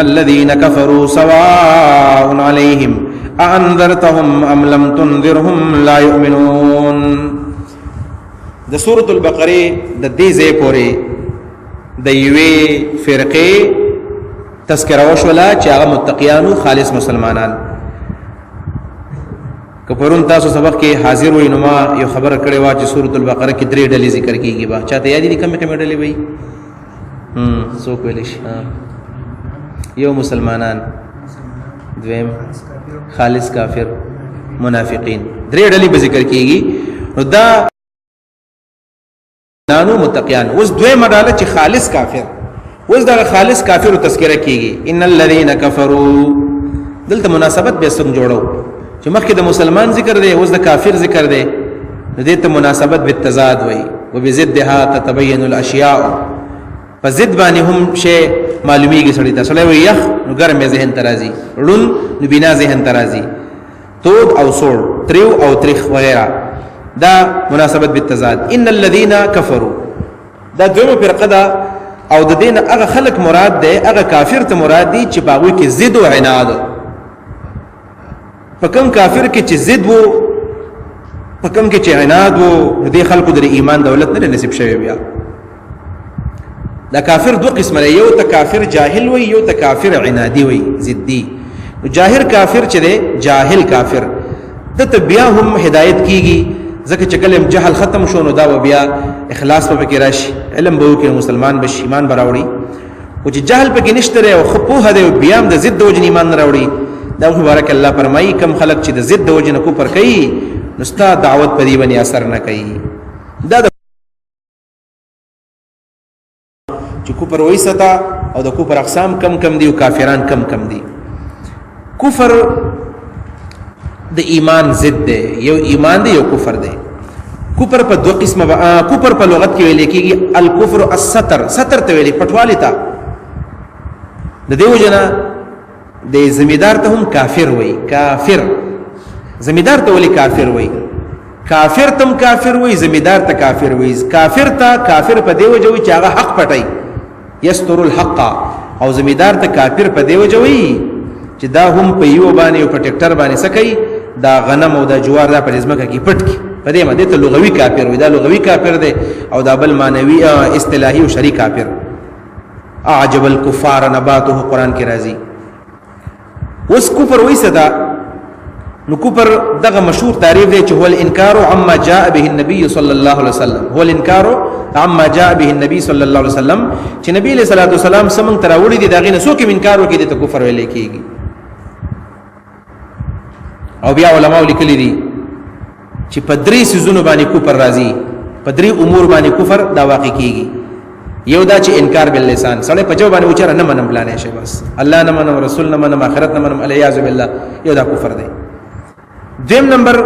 الذين كفروا سواء عليهم أأنذرتهم أم لم تنذرهم لا يؤمنون. د سورة البقره د دې ځای پورې د یوې فرقې تذکره وشوله چې هغه متقیانو خالص مسلمانان. که پرون تاسو سبق کې حاضر وئ نو ما یو خبره کړې وه چې سورة البقره کې 3 ډلې ذکر کېږي. به چاته یاد دي کومې کومې ډلې وایي؟ څوک ویلی شي؟ یو مسلمانان، دویم خالص کافر، منافقین. 3 ډلې به ذکر کېږي. نو دا نانو متقیان. اوس دویمه ډله چې خالص کافر، اوس دغه خالص کافرو تذکره کېږي. ان الذين كفروا، دلته مناسبت به څنګه جوړو چې مخکې د مسلمان ذکر دی، اوس د کافر ذکر دی. نو دې ته مناسبت بالتضاد وایي. وبضدها تتبين الاشیاء، په ضد باندې هم شی معلومیږي. سړی ته سړی وایي یخ نو ګرم یې ذهن ته راځي، ړوند نو بنا ذهن ته راځي، تود او سوړ، تریو او تریخ وغیرہ. دا مناسبت بالتضاد. ان الذين كفروا دا دویمه فرقه ده. او د دین هغه خلق مراد ده، هغه کافر ته مراد دي چې باغوي کې ضد او عناد. پکم کافر کې چې ضد وو، پکم کې چې عناد وو، دې خلقو د ایمان دولت نه نصیب شوی. بیا دا کافر دو قسمه لري، یو ته کافر جاهل وي، یو ته کافر عنادي وي، ضدي. جاهل کافر چې ده، جاهل کافر ته بیا هم هدایت کیږي، ځکه چې کله جهل ختم شو نو دا بیا اخلاص په کې راشي، علم به وکړي، مسلمان به شي، ایمان به راوړي. او چې جهل په کې نشته او خو په هده بیا هم د ضد د وجې ایمان نه راوړي. دا مبارک الله فرمایي کم خلق چې د ضد د وجې نه کفر کوي نو ستا دعوت په دې باندې اثر نه کوي. دا چې کفر وایستا او د کفر اقسام کم کم دي او کافران کم کم دي. کفر د ایمان ضد دی، یو ایمان دی یو کفر دی. کفر په دو قسمه، کفر په لغت کې ویل کېږي الکفر الستر، ستر ته ویل پټوالی ته. د دې وجنه د زمیدار ته هم کافر وای، کافر زمیدار ته ولی کافر وای، کافر تم کافر وای، زمیدار ته کافر وای. کافر ته کافر په دی وجه وای چې هغه حق پټای، یستر الحق. او زمیدار ته کافر په دی وجه وای چې دا هم په یو باندې او په ټریکټر باندې سکی دا غنم او دا جوار دا په ځمکه کې پټ کی. په دې باندې ته لغوي کافر وای، دا لغوي کافر دی. او دا بل معنوي اصطلاحي او شرعي کافر. اعجب الكفار نباته قران کې راځي. اوس کفر وای صدا نو کفر دغه مشهور تعریف دی چې هو الانکار عما جاء به النبي صلى الله عليه وسلم. هو الانکار عما جاء به النبي صلى الله عليه وسلم، چې نبی علیہ الصلوۃ والسلام سمون تراوړي دي داغه نه سو کې انکار وکړي ته کفر ویل کېږي. او بیا علماء لیکلي دي چې په 3 سيزونو باندې کفر راځي، په 3 امور باندې کفر دا واقع کېږي. یو دا چې انکار باللسان، سړی په جو باندې وچره نه منم پلانې شي، بس الله نه منم، رسول نه منم، آخرت نه منم، الیاذ بالله، یو دا کفر دی. دویم نمبر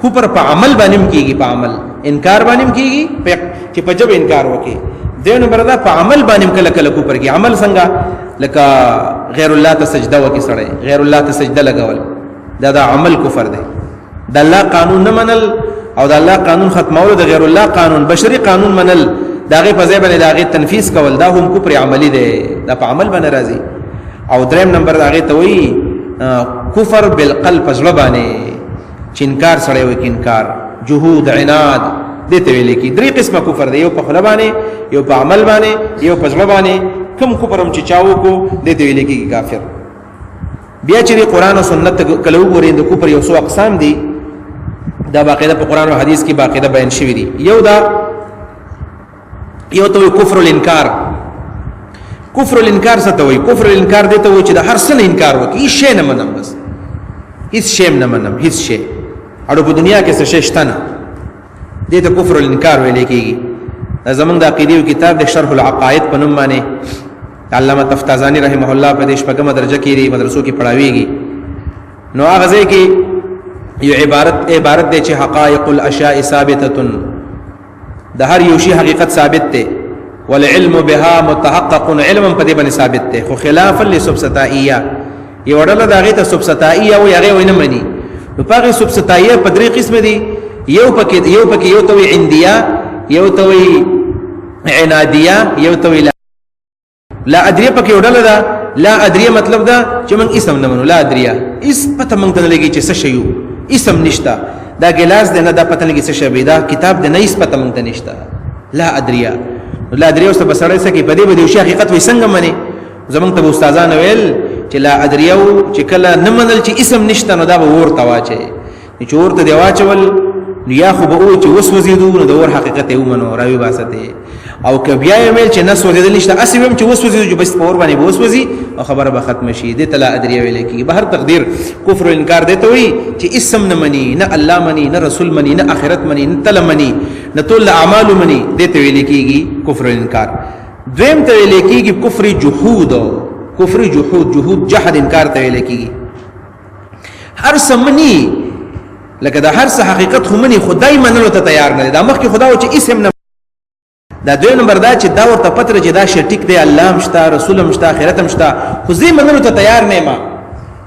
کفر په عمل باندې کېږي، په عمل انکار باندې کېږي چې په جو انکار وکړي. دویم نمبر دا په عمل باندې کله کله کفر کې. عمل څنګه؟ لکه غیر الله ته سجده وکړي سړی، غیر الله ته سجده لګول، دا عمل کفر دی. د الله قانون نه منل او د الله قانون ختمول، د غیر الله قانون بشري قانون منل، داغه په ځای باندې داغه تنفيذ کول، دا هم کفر عملی دی، دا په عمل باندې راځي. او دریم نمبر داغه ته وایي کفر بالقلب، زړه باندې چې انکار سره وي، انکار، جهود، عناد، دته ویل کی. 3 قسمه کفر دی، یو په خله باندې، یو په عمل باندې، یو په زړه باندې. کوم کفر هم چې چاو کو دته ویل کی کافر. بیا چې قرآن او سنت کله وګورئ د کفر یو څو اقسام دي، دا باقاعده په قرآن او حدیث کې باقاعده بیان شوی دي. یو دا یو ته کفر الانکار. کفر الانکار څه ته وایي؟ کفر الانکار دته وایي چې د هر څه نه انکار وکړي، هیڅ شی نه منم، بس هیڅ شی نه منم، هیڅ شی اړو په دنیا کې څه شی شته نه، دته کفر الانکار ویل کېږي. زمونږ د عقیدې کتاب د شرح العقائد په نوم باندې علامه تفتازانی رحمه الله په دې شپږمه درجه کې دی، مدرسو کې پڑھاویږي. نو هغه ځای کې یو عبارت دی چې حقائق الاشیاء ثابته، د هر یو شی حقیقت ثابت دی، والعلم بها متحقق، علم په دې باندې ثابت دی. خو خلافا لسبستائیه، یو ډله دغه ته سبستائیه او هغه وینه مني. نو پاره سبستائیه په 3 قسم دي، یو پکې یو ته وی عندیه، یو ته وی عنادیه، یو ته وی لا ادري پکې وډل دا لا ادریه مطلب دا چې موږ اسم نه منو لا ادریه اس پته موږ ته لګي چې څه شی یو اسم نشتا دا ګلاس دی نه دا پته لګي څه شی دا کتاب دی نه اس پته موږ ته نشتا لا ادریه لا ادریه اوس په سره سکه په دې بده شي حقیقت وي څنګه منی زمونږ ته استادان ویل چې لا ادریه چې کله نه منل چې اسم نشتا نو دا به ورته واچي چې ورته دی واچول یا خو به او چې وسوځیدو نو د ور حقیقت یې ومنو راوي باسته او که بیا یې ویل چې نه سوځیدل نشته اسی ویم چې وسوځیدو چې بس په ور باندې وسوځي او خبره به ختم شي د تلا ادریه ویل کی به هر تقدیر کفر او انکار دیته وي چې اسم نه مني نه الله مني نه رسول مني نه اخرت مني نه تل مني نه ټول اعمال مني دیته ویل کیږي کفر او انکار دویم ته ویل کیږي کفر جحود کفر جحود جحد انکار ته ویل کیږي هر سمني لکه دا هر څه حقیقت خو مني خدای منلو ته تیار نه دا مخکې خدا او چې اسم نه دا دوی نمبر دا چې دا ورته پتر چې دا شی ټیک دی الله مشتا رسول مشتا آخرت مشتا خو زی منلو ته تیار نه ما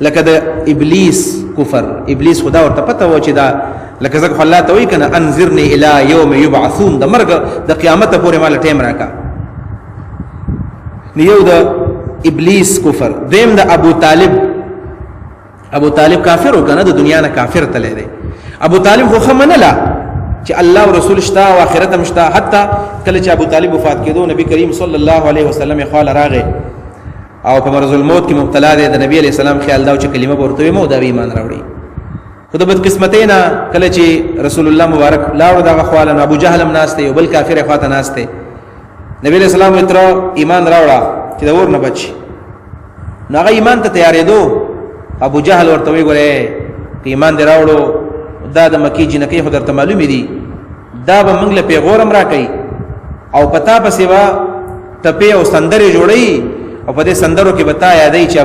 لکه د ابلیس کفر ابلیس خدا ورته پته و چې دا لکه ځکه الله ته وی کنه انذرنی الی یوم یبعثون د مرګ د قیامت پورې مال ټیم راکا نیو د ابلیس کفر دیم د ابو طالب کافر وکنه د دنیا نه کافر تله دی ابو طالب خو منلا چې الله او رسول شتا او آخرت مشتا حتی کله چې ابو طالب وفات کېدو نبی کریم صلی الله علیه وسلم خال راغه او په مرض الموت کې مبتلا دی د نبی علیہ السلام خیال دا چې کلمه ورته مو دا ایمان راوړي خو د بدقسمتینا کله چې رسول الله مبارک لاړ دا خواله ابو جهل هم ناشته یو بل کافر خواته ناشته نبی علیہ السلام تر ایمان راوړه چې دا ور نه بچي ناغه ایمان ته تیارېدو ابو جهل ورته وی ګوره ایمان دی راوړو دا د مکی جنکی خو درته معلوم دي دا به موږ له پیغورم راکې او پتا په سیوا ټپه او سندره جوړي او په دې سندرو کې بتا یادې چې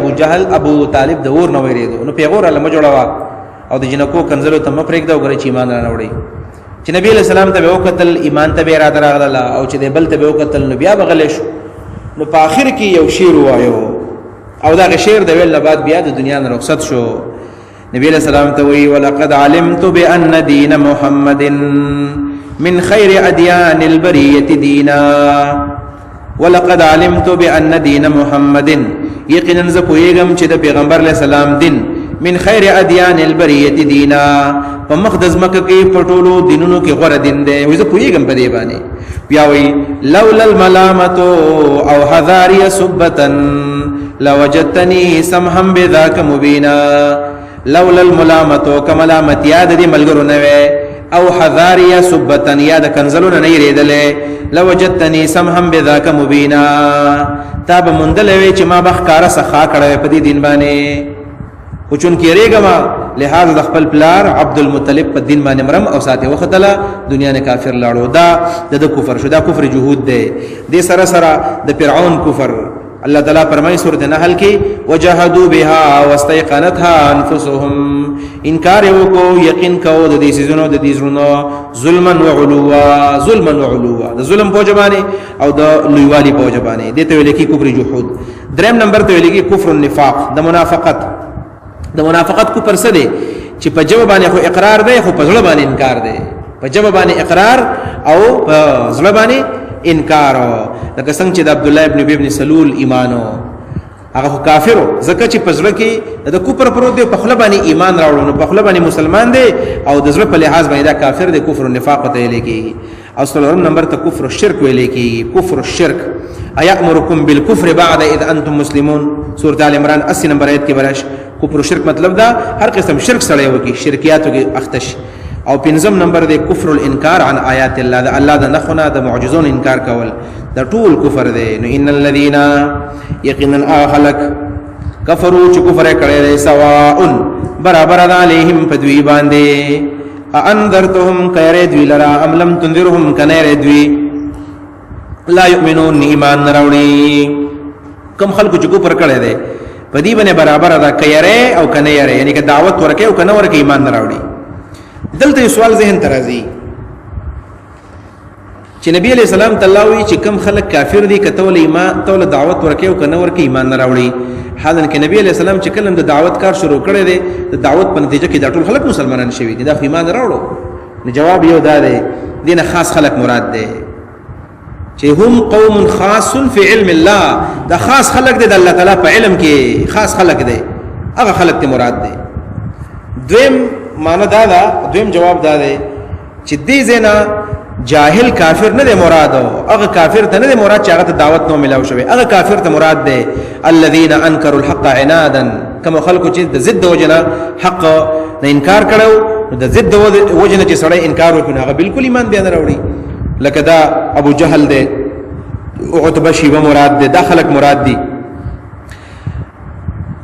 ابو طالب د ور نه ویریدو نو پیغور الله مجوړوا او د جنکو کنزلو ته مپرېګ دا وګړي چې ایمان نه وړي چې نبی علیہ السلام ته وکتل ایمان ته اراده راغله او چې د بل ته وکتل نو بیا بغل شو نو په اخر کې یو شعر وایو او دا شعر د ویل بعد بیا د دنیا نه رخصت شو نبی علیہ السلام ته وی ولقد علمت بان دین محمد من خیر ادیان البریه دینا ولقد علمت بان دین محمد یقینا ز پویګم چې د پیغمبر علیہ السلام دین من خیر ادیان البریه دینا په مقدس مکه کې پټولو دینونو کې غوړه دین دی وې ز پویګم په دی باندې بیا وی لولا الملامه او حذاری سبتن لوجدتني سمحا بذاك مبینا لولا الملامتو کملامت یاد دی ملګرو نه وي او حذار یا سبتن یاد کنزلو نه ریدلې لوجدتني سمحا بذاك مبینا تاب مندلوي چې ما بخکاره سخا کړه په دې دین باندې او چون کې ریګما لہذا د خپل پلار عبد المطلب په دین باندې مرم او ساته وختله دنیا نه کافر لاړو دا د کفر شو دا کفر جهود دی د سره سره د فرعون کفر الله تعالی فرمایي سورۃ النحل کې وجحدوا بها واستيقنتها انفسهم انکار وکاو یقین کو د دې سيزونو د دې زړونو ظلما وعلوا د ظلم په جبانه او د لویوالي په جبانه دې ته ویل کې کفر جحود دریم نمبر ته ویل کې کفر النفاق د منافقت کو پر څه دی چې په جواب باندې خو اقرار دی خو په ځړ باندې انکار دی په جواب باندې اقرار او په ځړ باندې انکار لکه څنګه چې د عبد الله ابن ابي ابن سلول ایمانو هغه کافرو زکه چې پزړه کې د کفر پروت دی په خپل باندې ایمان راوړو نو په خپل باندې مسلمان دی او د زړه په لحاظ باندې دا کافر دی کفر او نفاق ته لیکي او څلورم نمبر ته کفر او شرک ویل کی کفر او شرک ایامرکم بالکفر بعد اذ انتم مسلمون سورۃ ال عمران 80 نمبر آیت کې برش کفر او شرک مطلب دا هر قسم شرک سره وکي شرکیاتو کې اختش او پنځم نمبر دی کفر الانکار عن آیات الله دا الله د نخونه د معجزون انکار کول دا ټول کفر دی نو ان الذين یقینا اخلق کفروا چې کفر کړي سواء برابر علیهم پدوی باندې انذرتهم خیر دوی لرا ام لم تنذرهم کنیر دوی لا یؤمنون ایمان نراوړي کم خلق چې کفر کړي دی پدی باندې برابر دا کیره او کنیر یعنی که دعوت ورکه او کنه ورکه ایمان نراوړي دلته سوال ذهن ترازی چې نبی علیہ السلام تلاوی چې کم خلق کافر دي کتول ایمان تول دعوت ورکه او کنه ورکه ایمان نه راوړي حالن کې نبی علیہ السلام چې کلم د دعوت کار شروع کړی دی د دعوت په نتیجه کې د ټول خلق مسلمانان شوي دي دا ایمان راوړو نو جواب یو دا دی دینه خاص خلق مراد دی چې هم قوم خاص فی علم الله، دا خاص خلق دی د الله تعالی په علم کې، خاص خلق دی، هغه خلق ته مراد دی. دویم معنی دا ده، دویم جواب دا دی چې دې زینا جاهل کافر نه دی مراد، هغه کافر ته نه دی مراد چې هغه ته دعوت نو ملاو شوی، هغه کافر ته مراد دی الذين انكروا الحق عنادا، کوم خلکو چې د ضد وجنه حق نه انکار کړو، د ضد وجنه چې سړی انکار وکړي هغه بالکل ایمان بیا نه راوړي. لکه دا ابو جهل دی، عتبه شیبه مراد دی، دا خلق مراد دی،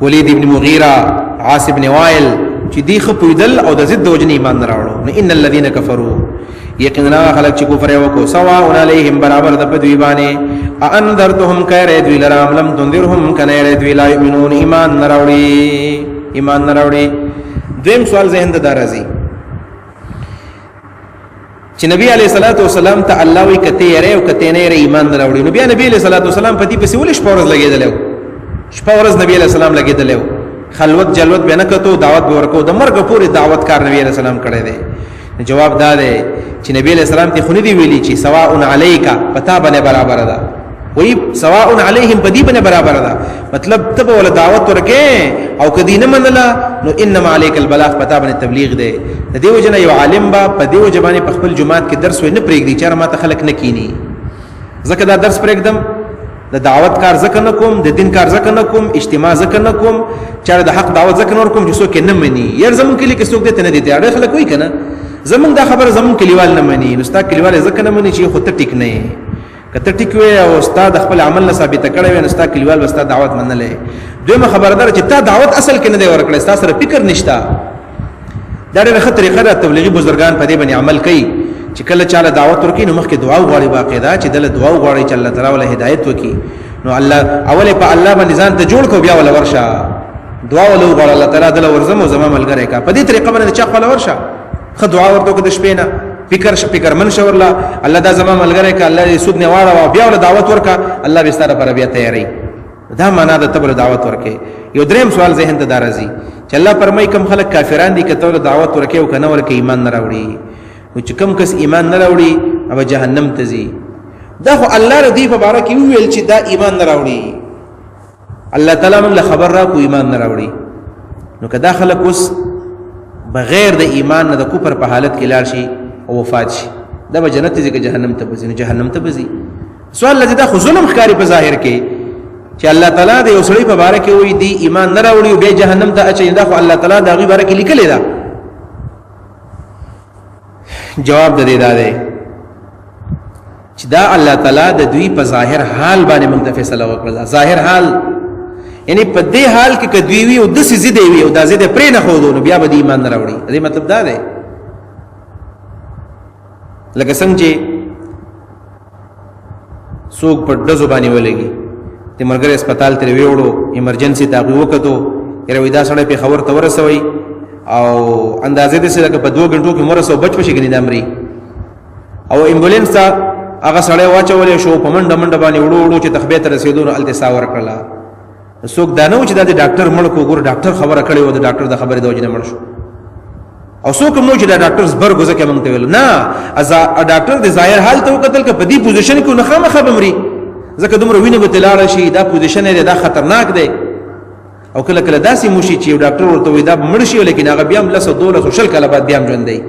ولید ابن مغیره، عاص ابن وائل، چې دی خپویدل او د ضد وجنه ایمان نه راوړو. نه ان الذين كفروا، یقینا خلق چې کفر وکړو، سواء علیهم برابر د پدوی باندې، انذرتهم کایره دوی لرام لم تنذرهم کنایره دوی لا یؤمنون، ایمان نه راوړي، ایمان نه راوړي. دویم سوال ذهن ته راځي چې نبی علیہ الصلوۃ والسلام ته الله وی کته یې او کته نه ایمان نه راوړي، نو بیا نبی علیہ الصلوۃ والسلام په دې پسې ولې شپورز لګیدل، شپورز نبی علیہ السلام لګیدل، خلوت جلوت به نه کتو، دعوت به ورکو، د مرګ پورې دعوت کار نبی علیہ السلام کړی دی. جواب دا دی چې نبی علیہ السلام ته خونی دی ویلي چې سواء علیک، پتا باندې برابر ده، وی سواء علیهم پدی باندې برابر ده، مطلب ته ول دعوت ورکې او کدی نه منله نو انما علیک البلاغ، پتا باندې تبلیغ دی. د دیو جن یو عالم با په دیو جبانه په خپل جماعت کې درس ویني پرېږدي چې ما ته خلق نه کینی، زکه دا درس پرېږدم، د دعوت کار زکه نه کوم، د دین کار زکه نه کوم، اجتماع زکه نه کوم، چې د حق دعوت زکه نه کوم چې څوک نه مني. یار زمون کې لیک څوک دې نه دي، اړه خلک وای کنه زمون دا خبر زمون کلیوال نه مني، نو ستا کلیوال زکه نه مني چې خو ته ټیک نه، کته ټیک وي او استاد خپل عمل نه ثابت کړی وي، نو ستا کلیوال وستا دعوت منلې. دویمه خبردار چې تا دعوت اصل کې نه دی ورکړی، ستا سره فکر نشتا. دا ډېره ښه طریقه ده، تبلیغي بزرګان په دې باندې عمل کوي چې کله چاله دعوت ورکړي نو مخکې دعا وغواړي، باقاعده چې دله دعا وغواړي چې الله تعالی ول هدایت وکړي، نو الله اوله په الله باندې ځان ته جوړ کو، بیا ول ورشه دعا ول وغواړي الله تعالی دله ورزم او زما ملګری کا. په دې طریقه باندې چا خپل ورشه خو دعا ورته کو د شپې نه فکر من شورلا الله دا زما ملګری کا، الله دې سود نه واړه، بیا ول دعوت ورکا، الله به ستاره پر بیا تیاری. دا معنا د تبل دعوت ورکې. یو دریم سوال ذهن ته دارځي چې الله فرمای کوم خلک کافران دي کته ول دعوت ورکې او کنه ورکې ایمان نه راوړي، او چې کوم کس ایمان نه راوړي او جهنم ته ځي. دا خو الله ردی په باره کې ویل چې دا ایمان نه راوړي، الله تعالی موږ خبر را کو ایمان نه راوړي. نو کدا خلک اوس بغیر د ایمان نه د کفر په حالت کې لاړ شي او وفات شي، دا به جنت ځي که جهنم ته ځي؟ جهنم ته ځي. سوال لږ دا خو ظلم ښکاری په ظاهر کې چې الله تعالی د یو سړي په باره کې وایي دی ایمان نه راوړي او بیا جهنم ته اچي، دا خو الله تعالی د هغې باره کې لیکلی ده. جواب د دې دا دی چې دا الله تعالی د دوی په ظاهر حال باندې موږ ته فیصله وکړه. ظاهر حال یعنی په دې حال کې که دوی وي او داسې ضد وي او دا ضد پرې نه ښودو نو بیا به د ایمان نه راوړي. دې مطلب دا دی لکه څنګه چې څوک په ډزو باندې ولګي، د مرګري هسپتال ته ویوړو، ایمرجنسي ته هغوی وکتو، یاره وایي دا سړی پېښور ته ورسوئ او اندازې داسې لکه په 2 غنټو کې مرسو بچ پشي ګنې د مري، او ایمبولینس ته هغه سړی واچولی شو، په منډه منډه باندې وړو وړو چې تخبې ته رسېدو نو هلته ساه ورکړله. څوک دا نه و چې دا د ډاکټر مړ کړو، ګوره ډاکټر خبره کړې وه، د ډاکټر د خبرې د وجې نه مړ شو. او څوک هم نو چې دا ډاکټر زبرګو ځکه موږ ته ویل نه، ډاکټر د ظاهر حال ته وکتل که په دې پوزیشن کې نو خامخا به مري، ځکه دومره وینه به ترې لاړه شي، دا پوزیشن دی، دا خطرناک دی. او کله کله داسې موشي چې یو ډاکټر ورته وایي دا به مړ شي، لیکن هغه بیا هم 10 12 او 20 کاله بعد بیا هم ژوندی.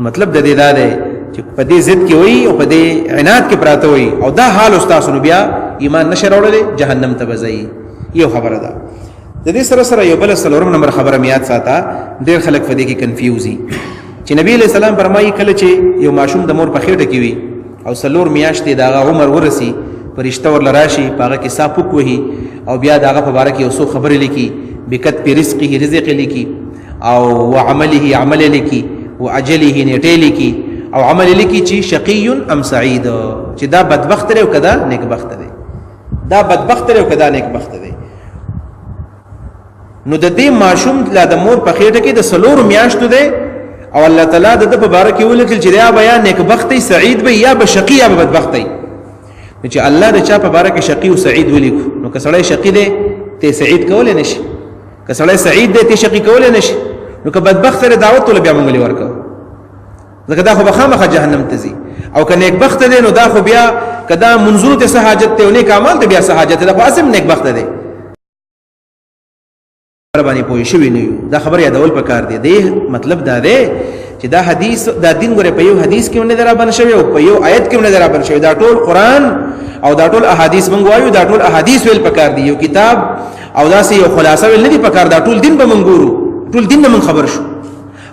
مطلب د دې دا دی چې په دې ضد کې وایي او په دې عناد کې پراته وایي او دا حال ستاسو نو بیا ایمان نشه راوړلی، جهنم ته به ځئ. یو خبره ده. د دې سره سره یو بل 4 نمبر خبره میاد ساته، ډېر خلک په دې کې کنفیوزي چې نبی علیہ السلام فرمایي کله چې یو ماشوم د مور په خېټه کې وي او 4 میاشتې د هغه عمر ورسي، فرشته ورله راشي، په هغه کې ساه پوک وهي او بیا د هغه په باره کې یو څو خبرې لیکي، بکتب رزقه رزق لیکي، او وعمله عمل لیکي، واجله نیټه لیکي، او عمل لیکي چې شقي ام سعید، چې دا بدبخت دی او کدا نیکبخت دی، دا بدبخت دی او کدا نیکبخت دی. نو د دې ماشوم لا د مور په خېټه کې د 4 میاشتو دی او الله تعالی د په باره کې ولیکل چې دا بیا نیکبخت سعید به یا به شقي یا به بدبخت دی. چې الله د چا په باره کې شقي او سعید ولیکو، نو که سړی شقي دی ته سعید کولای نشي، که سړی سعید دی ته شقي کولای نشي، نو که بدبخت دی دعوت ول بیا موږ ورکو، ځکه دا خو به خامخا جهنم ته ځي. او که نیکبخت دی نو دا خو بیا کدا منظور ته حاجت ته نه کمال ته بیا حاجت ده قاسم نیک بخت ده باندې پوي شوی نه دا خبر یادول پکار دی دی مطلب دا ده چې دا حدیث دا دین غره په یو حدیث کې نه درا بن شوی او په یو آیت کې نه درا بن شوی دا ټول قران او دا ټول احادیث مونږ وایو دا ټول احادیث ویل پکار دی یو کتاب او دا سي یو خلاصه ویل نه دی پکار دا ټول دین به مونږ ګورو ټول دین نه مونږ خبر شو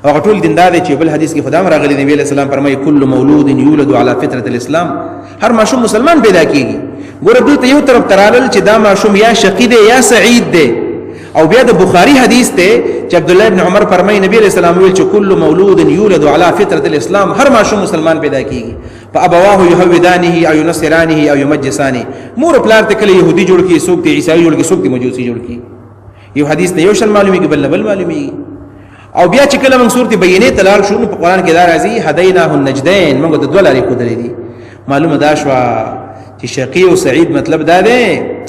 او ټول دین دا دی چې بل حدیث کې خدا راغلی نبی علیہ السلام فرمایي کل مولود یولد علی فطرة الاسلام هر ماشوم مسلمان پیدا کیږي ګوره دوی ته یو طرف ترالل چې دا ماشوم یا شقی دی یا سعید دی او بیا د بخاری حدیث ته چې عبد الله ابن عمر فرمایي نبی علیہ السلام ویل چې کل مولود یولد علی فطرة الاسلام هر ماشوم مسلمان پیدا کیږي فابواه يهودانه او ينصرانه او يمجسانه مور پلار ته کله يهودي جوړ کی سوق ته عیسائی جوړ کی سوق ته مجوسی جوړ کی یو حدیث نه یو شن معلومی کی بل معلومی او بیا چې کله موږ سورته بینه تلال شو په قران کې دا راځي هدیناه النجدین موږ د دوه لارې کو درې دي معلومه دا شو چې شقی او سعید مطلب دا دی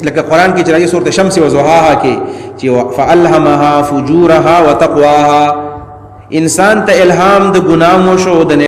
لکه قران کې چې راځي سورته شمس او ضحاها کې چې فالهمها فجورها وتقواها انسان ته الهام د ګناهونو شو د